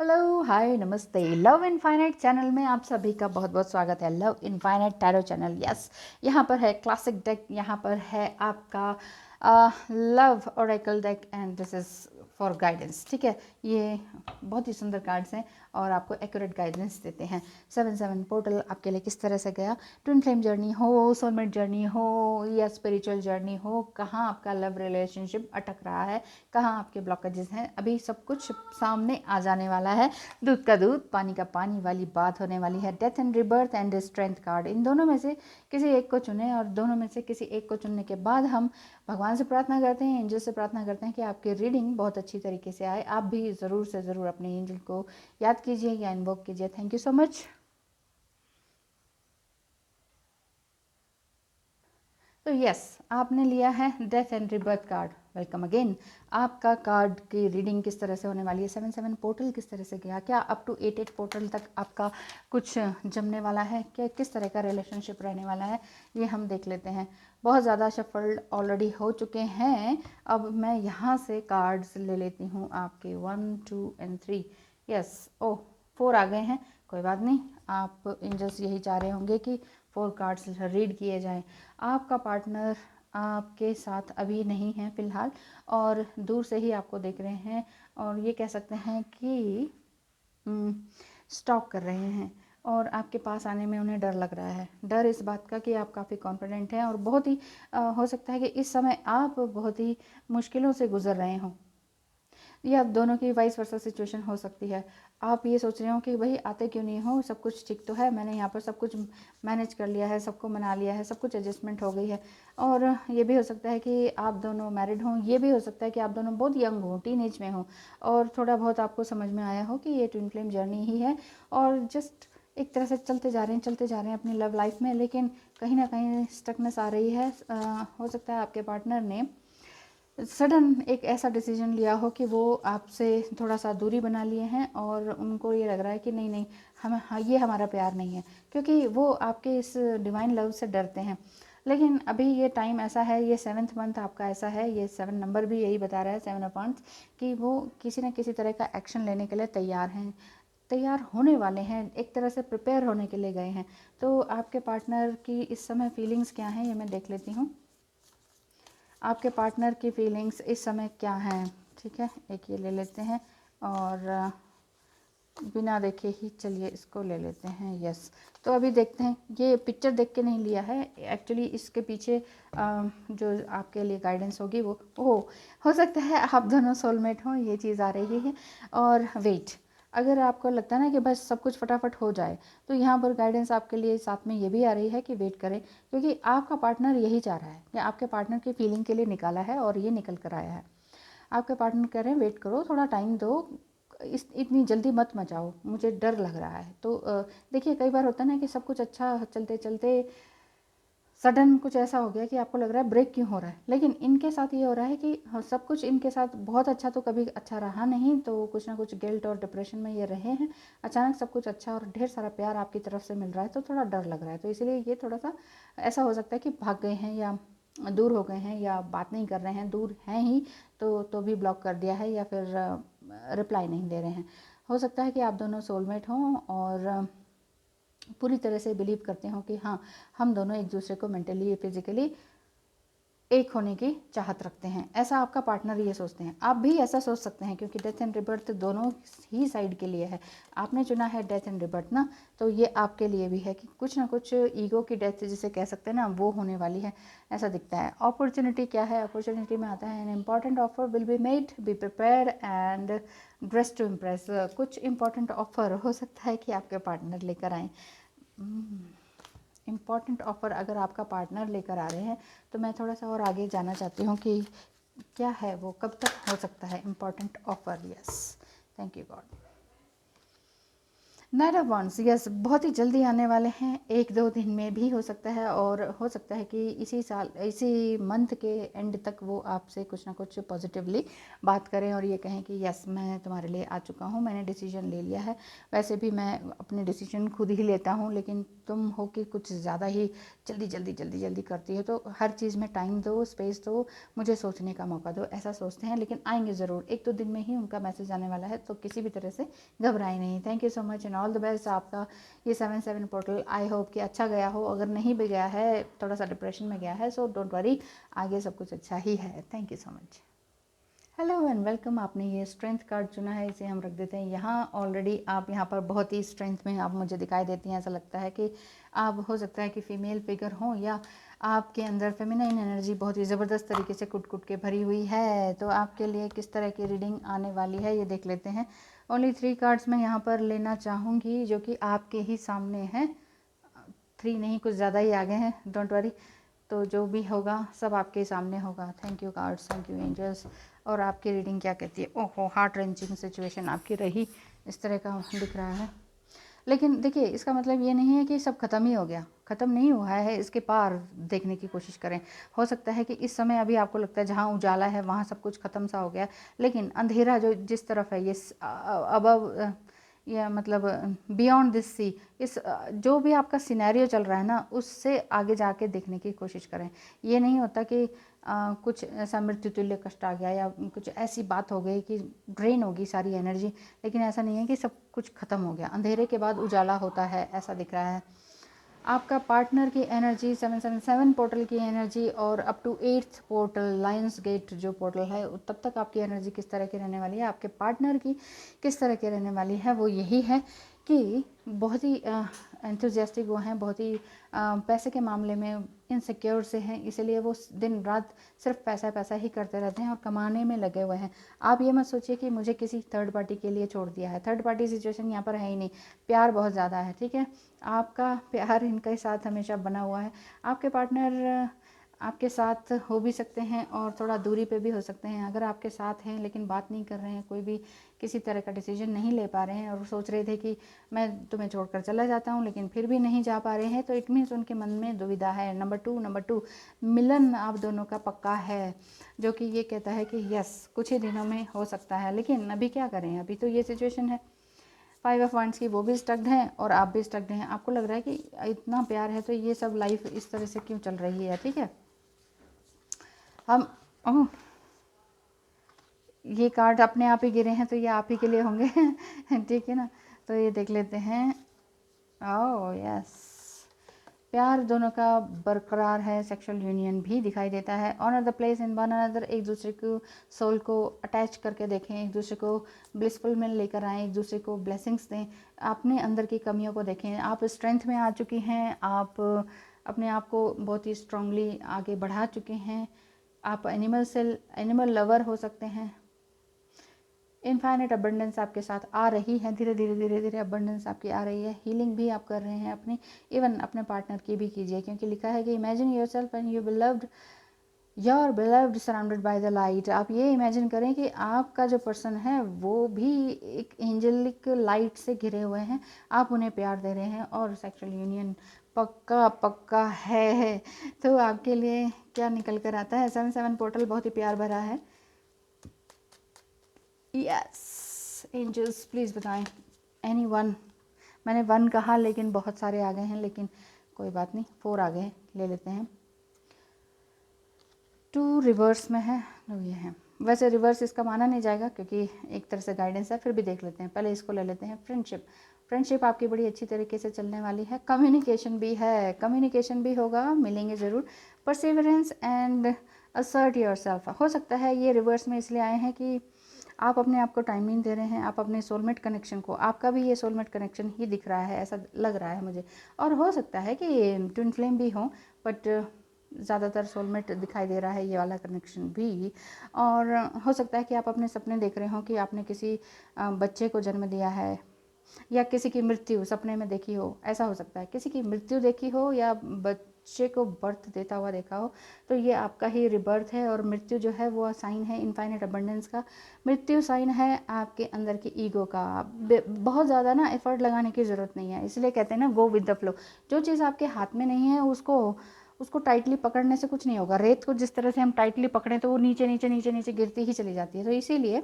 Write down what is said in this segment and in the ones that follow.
Hello, हाय, नमस्ते। Love infinite channel में आप सभी का बहुत बहुत स्वागत है। Love infinite tarot channel, yes. यहाँ पर है क्लासिक डेक, यहाँ पर है आपका love Oracle deck and this is for guidance. ठीक है, ये बहुत ही सुंदर कार्ड्स हैं और आपको एक्यूरेट गाइडेंस देते हैं। 7/7 पोर्टल आपके लिए किस तरह से गया, ट्विन फ्लेम जर्नी हो, सोलमेट जर्नी हो या स्पिरिचुअल जर्नी हो, कहाँ आपका लव रिलेशनशिप अटक रहा है, कहाँ आपके ब्लॉकेजेस हैं, अभी सब कुछ सामने आ जाने वाला है। दूध का दूध पानी का पानी वाली बात होने वाली है। Death and rebirth and strength card, इन दोनों में से किसी एक को चुनें और दोनों में से किसी एक को चुनने के बाद हम भगवान से प्रार्थना करते हैं, एंजल से प्रार्थना करते हैं कि आपकी रीडिंग बहुत अच्छी तरीके से आए। आप भी ज़रूर से ज़रूर अपने एंजल को याद कीजिए या इन्वोक कीजिए। Thank you so much. तो यस, आपने लिया है death and rebirth card. Welcome again. आपका कार्ड की रीडिंग किस तरह से होने वाली है, 7/7 पोर्टल किस तरह से गया, क्या अप टू 8/8 पोर्टल तक आपका कुछ जमने वाला है, क्या किस तरह का रिलेशनशिप रहने वाला है, ये हम देख लेते हैं। बहुत ज़्यादा शफल्ड ऑलरेडी हो चुके हैं। अब मैं यहाँ से कार्ड्स ले लेती हूँ आपके 1, 2 एंड 3। यस, ओह 4 आ गए हैं, कोई बात नहीं। आप एंजल्स यही चाह रहे होंगे कि 4 कार्ड्स रीड किए जाएँ। आपका पार्टनर आपके साथ अभी नहीं है फ़िलहाल और दूर से ही आपको देख रहे हैं और ये कह सकते हैं कि स्टॉक कर रहे हैं और आपके पास आने में उन्हें डर लग रहा है। डर इस बात का कि आप काफ़ी कॉन्फिडेंट हैं और बहुत ही हो सकता है कि इस समय आप बहुत ही मुश्किलों से गुजर रहे हों। या दोनों की वाइस वर्सा सिचुएशन हो सकती है। आप ये सोच रहे हो कि भाई आते क्यों नहीं हो, सब कुछ ठीक तो है, मैंने यहाँ पर सब कुछ मैनेज कर लिया है, सबको मना लिया है, सब कुछ एडजस्टमेंट हो गई है। और ये भी हो सकता है कि आप दोनों मैरिड हों, ये भी हो सकता है कि आप दोनों बहुत यंग हों, टीनेज में हों और थोड़ा बहुत आपको समझ में आया हो कि ये ट्विन फ्लेम जर्नी ही है और जस्ट एक तरह से चलते जा रहे हैं अपनी लव लाइफ में, लेकिन कहीं ना कहीं स्टकनेस आ रही है। हो सकता है आपके पार्टनर ने सडन एक ऐसा डिसीजन लिया हो कि वो आपसे थोड़ा सा दूरी बना लिए हैं और उनको ये लग रहा है कि नहीं नहीं, हम ये हमारा प्यार नहीं है, क्योंकि वो आपके इस डिवाइन लव से डरते हैं। लेकिन अभी ये टाइम ऐसा है, ये 7th मंथ आपका ऐसा है, ये 7 नंबर भी यही बता रहा है, 7 ऑफ वांड्स, कि वो किसी न किसी तरह का एक्शन लेने के लिए तैयार हैं, तैयार होने वाले हैं, एक तरह से प्रिपेयर होने के लिए गए हैं। तो आपके पार्टनर की इस समय फीलिंग्स क्या हैं, ये मैं देख लेती हूँ। आपके पार्टनर की फीलिंग्स इस समय क्या हैं, ठीक है, एक ये ले लेते हैं और बिना देखे ही चलिए इसको ले लेते हैं। यस, तो अभी देखते हैं, ये पिक्चर देख के नहीं लिया है एक्चुअली, इसके पीछे जो आपके लिए गाइडेंस होगी वो हो सकता है आप दोनों सोलमेट हों, ये चीज़ आ रही है। और वेट, अगर आपको लगता है ना कि बस सब कुछ फटाफट हो जाए, तो यहाँ पर गाइडेंस आपके लिए साथ में ये भी आ रही है कि वेट करें, क्योंकि आपका पार्टनर यही चाह रहा है, या आपके पार्टनर की फीलिंग के लिए निकाला है और ये निकल कर आया है। आपके पार्टनर कह रहे हैं वेट करो, थोड़ा टाइम दो, इतनी जल्दी मत मचाओ, मुझे डर लग रहा है। तो देखिए, कई बार होता है ना कि सब कुछ अच्छा चलते चलते सडन कुछ ऐसा हो गया कि आपको लग रहा है ब्रेक क्यों हो रहा है, लेकिन इनके साथ ये हो रहा है कि हाँ, सब कुछ इनके साथ बहुत अच्छा तो कभी अच्छा रहा नहीं, तो कुछ ना कुछ गिल्ट और डिप्रेशन में ये रहे हैं। अचानक सब कुछ अच्छा और ढेर सारा प्यार आपकी तरफ से मिल रहा है, तो थोड़ा डर लग रहा है। तो इसलिए ये थोड़ा सा ऐसा हो सकता है कि भाग गए हैं या दूर हो गए हैं या बात नहीं कर रहे हैं, दूर हैं ही तो भी ब्लॉक कर दिया है या फिर रिप्लाई नहीं दे रहे हैं। हो सकता है कि आप दोनों सोलमेट हों और पूरी तरह से बिलीव करते हो कि हाँ, हम दोनों एक दूसरे को मेंटली फिजिकली एक होने की चाहत रखते हैं, ऐसा आपका पार्टनर ये सोचते हैं। आप भी ऐसा सोच सकते हैं, क्योंकि डेथ एंड रिबर्थ दोनों ही साइड के लिए है। आपने चुना है डेथ एंड रिबर्थ ना, तो ये आपके लिए भी है कि कुछ ना कुछ ईगो की डेथ जिसे कह सकते हैं ना, वो होने वाली है, ऐसा दिखता है। अपॉर्चुनिटी क्या है, अपॉर्चुनिटी में आता है an important offer will be made, be prepared and dress to impress. कुछ इंपॉर्टेंट ऑफर हो सकता है कि आपके पार्टनर लेकर आएँ। इम्पॉर्टेंट ऑफ़र अगर आपका पार्टनर लेकर आ रहे हैं, तो मैं थोड़ा सा और आगे जाना चाहती हूँ कि क्या है वो, कब तक हो सकता है important offer. Yes, thank you God. Night of wands, yes, बहुत ही जल्दी आने वाले हैं, 1-2 दिन में भी हो सकता है, और हो सकता है कि इसी साल, इसी मंथ के एंड तक वो आपसे कुछ ना कुछ पॉजिटिवली बात करें और ये कहें कि यस, मैं तुम्हारे लिए आ चुका हूँ, मैंने डिसीजन ले लिया है। वैसे भी मैं अपने डिसीजन खुद ही लेता हूँ, लेकिन तुम हो कि कुछ ज़्यादा ही जल्दी करती हो, तो हर चीज़ में टाइम दो, स्पेस दो, मुझे सोचने का मौका दो, ऐसा सोचते हैं। लेकिन आएंगे ज़रूर, 1-2 दिन में ही उनका मैसेज आने वाला है, तो किसी भी तरह से घबराए नहीं। Thank you so much and all the best. आपका ये 7/7 पोर्टल आई होप कि अच्छा गया हो, अगर नहीं भी गया है, थोड़ा सा डिप्रेशन में गया है, सो डोंट वरी, आगे सब कुछ अच्छा ही है। Thank you so much. Hello and welcome. आपने ये स्ट्रेंथ कार्ड चुना है, इसे हम रख देते हैं यहाँ। ऑलरेडी आप यहाँ पर बहुत ही स्ट्रेंथ में आप मुझे दिखाई देती हैं। ऐसा लगता है कि आप, हो सकता है कि फीमेल फिगर हो, या आपके अंदर फेमिनाइन एनर्जी बहुत ही ज़बरदस्त तरीके से कुट कुट के भरी हुई है। तो आपके लिए किस तरह की रीडिंग आने वाली है ये देख लेते हैं। ओनली 3 कार्ड्स मैं यहाँ पर लेना चाहूँगी, जो कि आपके ही सामने हैं। 3 नहीं, कुछ ज़्यादा ही आ गए हैं, डोंट वरी। तो जो भी होगा सब आपके सामने होगा। Thank you cards, thank you angels. और आपकी रीडिंग क्या कहती है? ओहो, हार्ट रेंचिंग सिचुएशन आपकी रही, इस तरह का दिख रहा है। लेकिन देखिए, इसका मतलब ये नहीं है कि सब ख़त्म ही हो गया, ख़त्म नहीं हुआ है, इसके पार देखने की कोशिश करें। हो सकता है कि इस समय अभी आपको लगता है जहाँ उजाला है वहाँ सब कुछ ख़त्म सा हो गया, लेकिन अंधेरा जो जिस तरफ है, ये अबव, या मतलब बियॉन्ड दिस सी, इस जो भी आपका सिनेरियो चल रहा है ना, उससे आगे जाके देखने की कोशिश करें। ये नहीं होता कि कुछ ऐसा मृत्यु तुल्य कष्ट आ गया, या कुछ ऐसी बात हो गई कि ड्रेन होगी सारी एनर्जी, लेकिन ऐसा नहीं है कि सब कुछ ख़त्म हो गया। अंधेरे के बाद उजाला होता है, ऐसा दिख रहा है। आपका पार्टनर की एनर्जी, 777 पोर्टल की एनर्जी, और up to 8th portal lions gate जो पोर्टल है, तब तक आपकी एनर्जी किस तरह की रहने वाली है, आपके पार्टनर की किस तरह की रहने वाली है, वो यही है कि बहुत ही एंथुजियास्टिक वो हैं, बहुत ही पैसे के मामले में इनसिक्योर से हैं, इसलिए वो दिन रात सिर्फ पैसा पैसा ही करते रहते हैं और कमाने में लगे हुए हैं। आप ये मत सोचिए कि मुझे किसी थर्ड पार्टी के लिए छोड़ दिया है, थर्ड पार्टी सिचुएशन यहाँ पर है ही नहीं। प्यार बहुत ज़्यादा है, ठीक है, आपका प्यार इनके साथ हमेशा बना हुआ है। आपके पार्टनर आपके साथ हो भी सकते हैं और थोड़ा दूरी पे भी हो सकते हैं। अगर आपके साथ हैं लेकिन बात नहीं कर रहे हैं, कोई भी किसी तरह का डिसीजन नहीं ले पा रहे हैं, और सोच रहे थे कि मैं तुम्हें छोड़कर चला जाता हूँ, लेकिन फिर भी नहीं जा पा रहे हैं, तो इट मीन्स उनके मन में दुविधा है। नंबर टू, मिलन आप दोनों का पक्का है, जो कि ये कहता है कि यस, कुछ ही दिनों में हो सकता है। लेकिन अभी क्या करें, अभी तो ये सिचुएशन है। 5 ऑफ वांड्स की, वो भी स्टक्ड हैं और आप भी स्टक्ड हैं। आपको लग रहा है कि इतना प्यार है तो ये सब लाइफ इस तरह से क्यों चल रही है, ठीक है। हम ओह, ये कार्ड अपने आप ही गिरे हैं, तो ये आप ही के लिए होंगे ठीक है ना। तो ये देख लेते हैं। ओह यस, प्यार दोनों का बरकरार है, सेक्सुअल यूनियन भी दिखाई देता है। Honour the place in one another, एक दूसरे को सोल को अटैच करके देखें, एक दूसरे को ब्लिसफुल में लेकर आएँ, एक दूसरे को ब्लेसिंग्स दें, अपने अंदर की कमियों को देखें। आप स्ट्रेंथ में आ चुकी हैं, आप अपने आप को बहुत ही स्ट्रांगली आगे बढ़ा चुके हैं। आप एनिमल लवर हो सकते हैं। इनफाइनेट अबंडेंस आपके साथ आ रही है, धीरे धीरे अबंडेंस आपकी आ रही है। हीलिंग भी आप कर रहे हैं अपनी, इवन अपने पार्टनर की भी कीजिए, क्योंकि लिखा है कि imagine yourself and your beloved surrounded by the light. आप ये इमेजिन करें कि आपका जो पर्सन है वो भी एक एंजेलिक लाइट से घिरे हुए हैं, आप उन्हें प्यार दे रहे हैं, और सेक्सुअल यूनियन पक्का पक्का है। तो आपके लिए क्या निकल कर आता है? 7/7 पोर्टल बहुत ही प्यार भरा है। यस एंजल्स, प्लीज़ बताएं एनी वन। मैंने 1 कहा लेकिन बहुत सारे आ गए हैं, लेकिन कोई बात नहीं, 4 आ गए हैं, ले लेते हैं। 2 रिवर्स में है, तो ये है। वैसे रिवर्स इसका माना नहीं जाएगा क्योंकि एक तरह से गाइडेंस है, फिर भी देख लेते हैं। पहले इसको ले लेते हैं। फ्रेंडशिप आपकी बड़ी अच्छी तरीके से चलने वाली है। कम्युनिकेशन भी है, कम्युनिकेशन भी होगा, मिलेंगे ज़रूर। परसिवरेंस एंड असर्ट योरसेल्फ, हो सकता है ये रिवर्स में इसलिए आए हैं कि आप अपने आप को टाइम नहीं दे रहे हैं, आप अपने सोलमेट कनेक्शन को, आपका भी ये सोलमेट कनेक्शन ही दिख रहा है, ऐसा लग रहा है मुझे। और हो सकता है कि ट्विन फ्लेम भी हो, बट ज़्यादातर सोलमेट दिखाई दे रहा है ये वाला कनेक्शन भी। और हो सकता है कि आप अपने सपने देख रहे हो कि आपने किसी बच्चे को जन्म दिया है, या किसी की मृत्यु सपने में देखी हो, ऐसा हो सकता है। किसी की मृत्यु देखी हो, या बच्चे को बर्थ देता हुआ देखा हो तो ये आपका ही रिबर्थ है। और मृत्यु जो है वो साइन है इनफाइनाइट अबंडेंस का। मृत्यु साइन है आपके अंदर की ईगो का। बहुत ज़्यादा ना एफर्ट लगाने की ज़रूरत नहीं है, इसलिए कहते हैं ना गो विद द फ्लो। जो चीज़ आपके हाथ में नहीं है उसको उसको टाइटली पकड़ने से कुछ नहीं होगा। रेत को जिस तरह से हम टाइटली पकड़ें तो वो नीचे नीचे नीचे नीचे गिरती ही चली जाती है। तो इसीलिए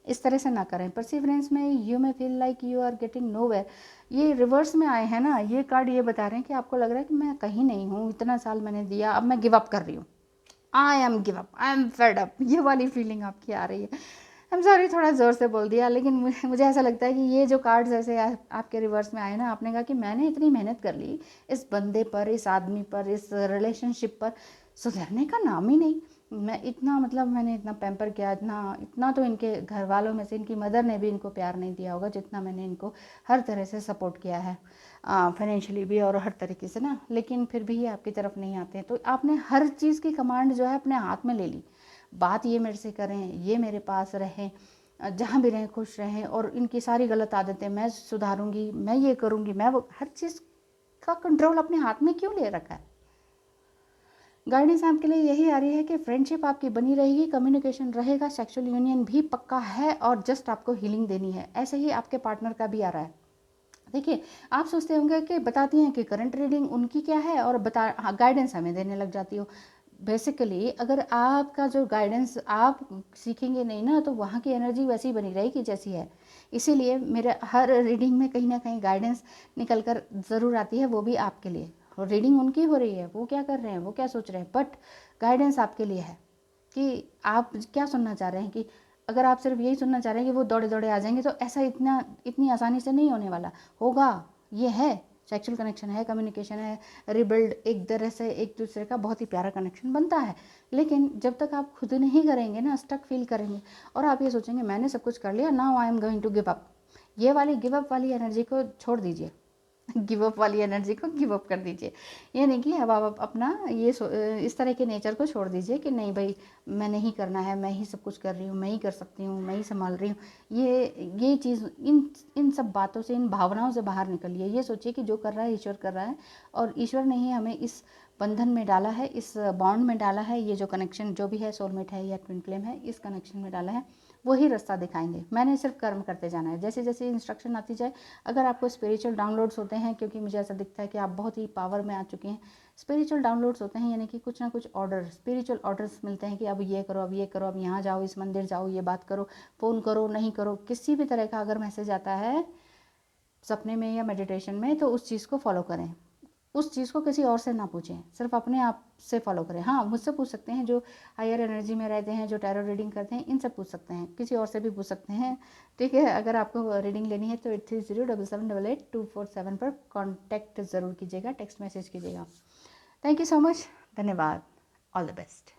इस तरह से ना करें। परसिवरेंस में you may feel like you are getting nowhere, ये रिवर्स में आए हैं ना, ये कार्ड ये बता रहे हैं कि आपको लग रहा है कि मैं कहीं नहीं हूँ, इतना साल मैंने दिया, अब मैं गिव अप कर रही हूँ। I am give up, I am fed up, ये वाली फीलिंग आपकी आ रही है। आई एम सॉरी थोड़ा ज़ोर से बोल दिया, लेकिन मुझे ऐसा लगता है कि ये जो कार्ड्स ऐसे आपके रिवर्स में आए ना, आपने कहा कि मैंने इतनी मेहनत कर ली इस बंदे पर, इस आदमी पर, इस रिलेशनशिप पर, सुधरने का नाम ही नहीं। मैं इतना मतलब मैंने इतना पैम्पर किया, इतना इतना तो इनके घर वालों में से इनकी मदर ने भी इनको प्यार नहीं दिया होगा जितना मैंने इनको हर तरह से सपोर्ट किया है, फाइनेंशियली भी और हर तरीके से ना, लेकिन फिर भी ये आपकी तरफ नहीं आते हैं। तो आपने हर चीज़ की कमांड जो है अपने हाथ में ले ली। बात ये मेरे से करें, ये मेरे पास रहें, जहाँ भी रहें खुश रहें, और इनकी सारी गलत आदतें मैं सुधारूंगी, मैं ये करूंगी, मैं वो, हर चीज़ का कंट्रोल अपने हाथ में क्यों ले रखा है। गाइडेंस आपके लिए यही आ रही है कि फ्रेंडशिप आपकी बनी रहेगी, कम्युनिकेशन रहेगा, सेक्सुअल यूनियन भी पक्का है, और जस्ट आपको हीलिंग देनी है। ऐसे ही आपके पार्टनर का भी आ रहा है। देखिए, आप सोचते होंगे कि बताती हैं कि करंट रीडिंग उनकी क्या है और गाइडेंस हमें देने लग जाती हो। बेसिकली अगर आपका जो गाइडेंस आप सीखेंगे नहीं ना, तो वहाँ की एनर्जी वैसी बनी रहेगी जैसी है। इसीलिए मेरे हर रीडिंग में कहीं ना कहीं गाइडेंस निकल कर ज़रूर आती है, वो भी आपके लिए। और रीडिंग उनकी हो रही है, वो क्या कर रहे हैं, वो क्या सोच रहे हैं, बट गाइडेंस आपके लिए है कि आप क्या सुनना चाह रहे हैं। कि अगर आप सिर्फ यही सुनना चाह रहे हैं कि वो दौड़े दौड़े आ जाएंगे, तो ऐसा इतनी आसानी से नहीं होने वाला। होगा, ये है, सेक्सुअल कनेक्शन है, कम्युनिकेशन है, रिबिल्ड, एक तरह से एक दूसरे का बहुत ही प्यारा कनेक्शन बनता है। लेकिन जब तक आप खुद नहीं करेंगे ना, स्टक फील करेंगे और आप ये सोचेंगे मैंने सब कुछ कर लिया, now I am going to give up, ये वाली गिव अप वाली एनर्जी को छोड़ दीजिए। गिव अप वाली एनर्जी को गिव अप कर दीजिए। ये नहीं कि अब आप अपना इस तरह के नेचर को छोड़ दीजिए कि नहीं भाई मैं नहीं करना है, मैं ही सब कुछ कर रही हूँ, मैं ही कर सकती हूँ, मैं ही संभाल रही हूँ। ये चीज़, इन सब बातों से, इन भावनाओं से बाहर निकलिए। ये सोचिए कि जो कर रहा है ईश्वर कर रहा है, और ईश्वर ने ही हमें इस बंधन में डाला है, इस बॉन्ड में डाला है। ये जो कनेक्शन जो भी है, सोलमेट है या ट्विन फ्लेम है, इस कनेक्शन में डाला है, वही रास्ता दिखाएंगे। मैंने सिर्फ कर्म करते जाना है, जैसे जैसे इंस्ट्रक्शन आती जाए। अगर आपको स्पिरिचुअल डाउनलोड्स होते हैं, क्योंकि मुझे ऐसा दिखता है कि आप बहुत ही पावर में आ चुके हैं, स्पिरिचुअल डाउनलोड्स होते हैं, यानी कि कुछ ना कुछ ऑर्डर, स्पिरिचुअल ऑर्डर्स मिलते हैं कि अब ये करो, अब ये करो, अब यहाँ जाओ, इस मंदिर जाओ, ये बात करो, फ़ोन करो, नहीं करो, किसी भी तरह का अगर मैसेज आता है सपने में या मेडिटेशन में, तो उस चीज़ को फॉलो करें। उस चीज़ को किसी और से ना पूछें, सिर्फ अपने आप से फॉलो करें। हाँ, मुझसे पूछ सकते हैं जो हायर एनर्जी में रहते हैं, जो टैरो रीडिंग करते हैं, इनसे पूछ सकते हैं, किसी और से भी पूछ सकते हैं। ठीक है, अगर आपको रीडिंग लेनी है तो 8307782447 पर कॉन्टैक्ट ज़रूर कीजिएगा, टेक्स्ट मैसेज कीजिएगा। थैंक यू सो मच, धन्यवाद, ऑल द बेस्ट।